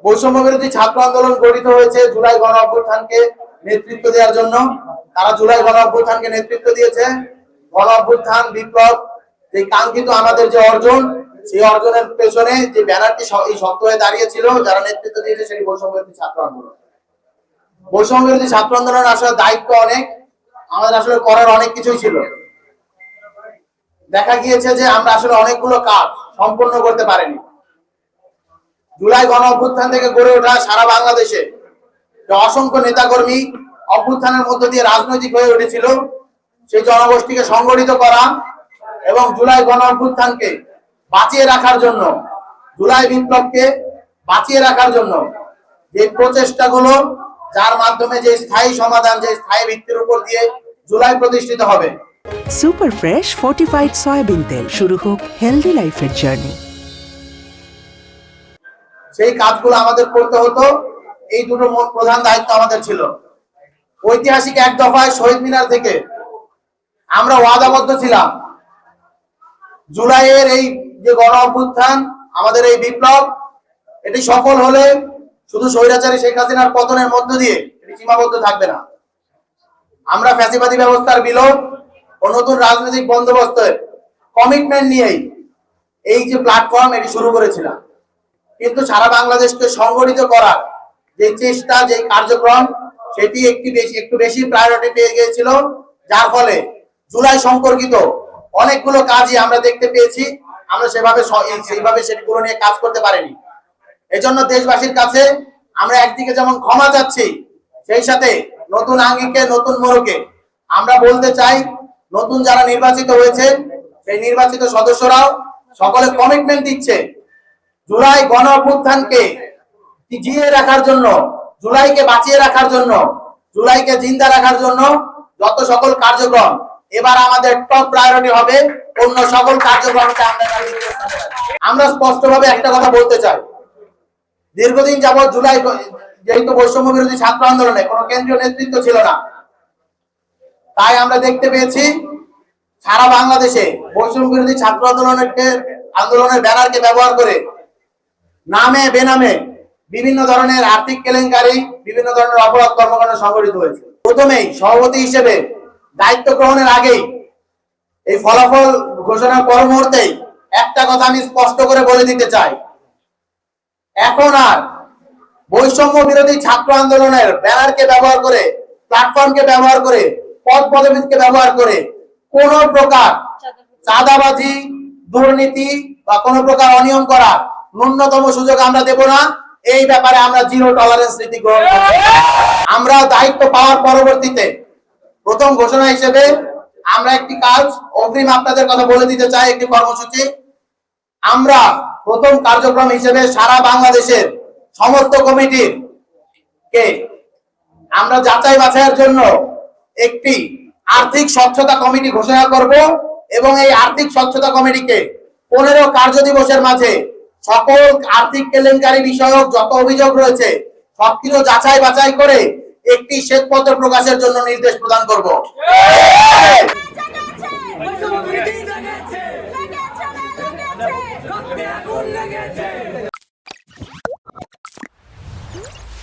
বৈষম্য বিরোধী ছাত্র আন্দোলন গঠিত হয়েছে জুলাই গণ অভ্যুত্থানকে নেতৃত্ব দেওয়ার জন্য। তারা জুলাই গণ অভ্যুত্থানকে নেতৃত্ব দিয়েছে। গণ অভ্যুত্থান বিপ্লব যে কাঙ্ক্ষিত আমাদের যে অর্জন, সেই অর্জনের পেছনে যে ব্যানারটি শক্ত হয়ে দাঁড়িয়েছিল, যারা নেতৃত্ব দিয়েছে সেটি বৈষম্য বিরোধী ছাত্র আন্দোলন। বৈষম্য বিরোধী ছাত্র আন্দোলন আসলে দায়িত্ব অনেক, আমাদের আসলে করার অনেক কিছুই ছিল। দেখা গিয়েছে যে আমরা আসলে অনেকগুলো কাজ সম্পূর্ণ করতে পারিনি। জুলাই গণ অভ্যুত্থান থেকে গড়ে ওঠা সারা বাংলাদেশে অসংখ্য নেতাকর্মী অভ্যুত্থানের মধ্য দিয়ে রাজনৈতিক হয়ে উঠেছিল, সেই জনগোষ্ঠীকে সংগঠিত করা এবং জুলাই গণ অভ্যুত্থানকে বাঁচিয়ে রাখার জন্য, জুলাই বিপ্লবকে বাঁচিয়ে রাখার জন্য যে প্রচেষ্টাগুলো, যার মাধ্যমে যে স্থায়ী সমাধান, যে স্থায়ী ভিত্তির উপর দিয়ে জুলাই প্রতিষ্ঠিত হবে। সুপার ফ্রেশ ফর্টিফাইড সয়াবিন তেল, শুরু হোক হেলদি লাইফের জার্নি। সেই কাজগুলো আমাদের করতে হতো। এই দুটো প্রধান দায়িত্ব আমাদের ছিল। ঐতিহাসিক এক দফায় শহীদ মিনার থেকে আমরা ওয়াদাবদ্ধ ছিলাম, জুলাইয়ের এই যে গণ অভ্যুত্থান, আমাদের এই বিপ্লব, এটি সফল হলে শুধু স্বৈরাচারী শেখ হাসিনার পতনের মধ্য দিয়ে এটি সীমাবদ্ধ থাকবে না। আমরা ফ্যাসিবাদী ব্যবস্থার বিলোপ ও নতুন রাজনৈতিক বন্দোবস্তের কমিটমেন্ট নিয়েই এই যে প্ল্যাটফর্ম, এটি শুরু করেছিলাম। কিন্তু সারা বাংলাদেশকে সংগঠিত করার যে চেষ্টা, যে কার্যক্রম, সেটি একটু বেশি প্রায়োরিটি পেয়ে গিয়েছিল, যার ফলে জুলাই সম্পর্কিত অনেকগুলো কাজই আমরা দেখতে পেয়েছি আমরা সেইভাবে সেগুলো নিয়ে কাজ করতে পারিনি। এজন্য দেশবাসীর কাছে আমরা একদিকে যেমন ক্ষমা চাচ্ছি, সেই সাথে নতুন আঙ্গিকে, নতুন মোড়কে আমরা বলতে চাই, নতুন যারা নির্বাচিত হয়েছে সেই নির্বাচিত সদস্যরাও সকলে কমিটমেন্ট দিচ্ছে জুলাই গণ অভ্যুত্থানকে জিয়ে রাখার জন্য, জুলাইকে বাঁচিয়ে রাখার জন্য, জুলাইকে জিন্দা রাখার জন্য যত সকল কার্যক্রম, এবার আমাদের টপ প্রায়োরিটি হবে অন্য সকল কার্যক্রমকে আমরা স্পষ্টভাবে একটা কথা বলতে চাই। দীর্ঘদিন যাবৎ জুলাই, যেহেতু বৈষম্য বিরোধী ছাত্র আন্দোলনে কোনো কেন্দ্রীয় নেতৃত্ব ছিল না, তাই আমরা দেখতে পেয়েছি সারা বাংলাদেশে বৈষম্য বিরোধী ছাত্র আন্দোলনের ব্যানারকে ব্যবহার করে নামে বেনামে বিভিন্ন ধরনের আর্থিক কেলেঙ্কারি, বিভিন্ন ধরনের অপরাধ কর্মকাণ্ড সংঘটিত হয়েছে। প্রথমেই সভাপতি হিসেবে দায়িত্ব গ্রহণের আগেই, এই ফলাফল ঘোষণার পর মুহূর্তেই একটা কথা আমি স্পষ্ট করে বলে দিতে চাই, এখন আর বৈষম্য বিরোধী ছাত্র আন্দোলনের ব্যানারকে ব্যবহার করে, প্ল্যাটফর্মকে ব্যবহার করে, পদ পদবীকে ব্যবহার করে কোন প্রকার চাঁদাবাজি, দুর্নীতি বা কোন প্রকার অনিয়ম করার ন্যূনতম সুযোগ আমরা দেব না। এই ব্যাপারে আমরা জিরো টলারেন্স নীতি গ্রহণ করব। আমরা দায়িত্ব পাওয়ার পরবর্তীতে প্রথম ঘোষণা হিসেবে আমরা একটি কাজ অগ্রিম আপনাদের কথা বলে দিতে চাই, একটি কর্মসূচি। আমরা প্রথম কার্যক্রম হিসেবে সারা বাংলাদেশের সমস্ত কমিটির কে আমরা যাচাই বাছাইয়ের জন্য একটি আর্থিক স্বচ্ছতা কমিটি ঘোষণা করব এবং এই আর্থিক স্বচ্ছতা কমিটিকে 15 কার্য দিবসের মাঝে সকল আর্থিক কেলেঙ্কারি বিষয়ক যত অভিযোগ রয়েছে সবকিছু যাচাই বাছাই করে একটি শ্বেতপত্র প্রকাশের জন্য নির্দেশ প্রদান করব।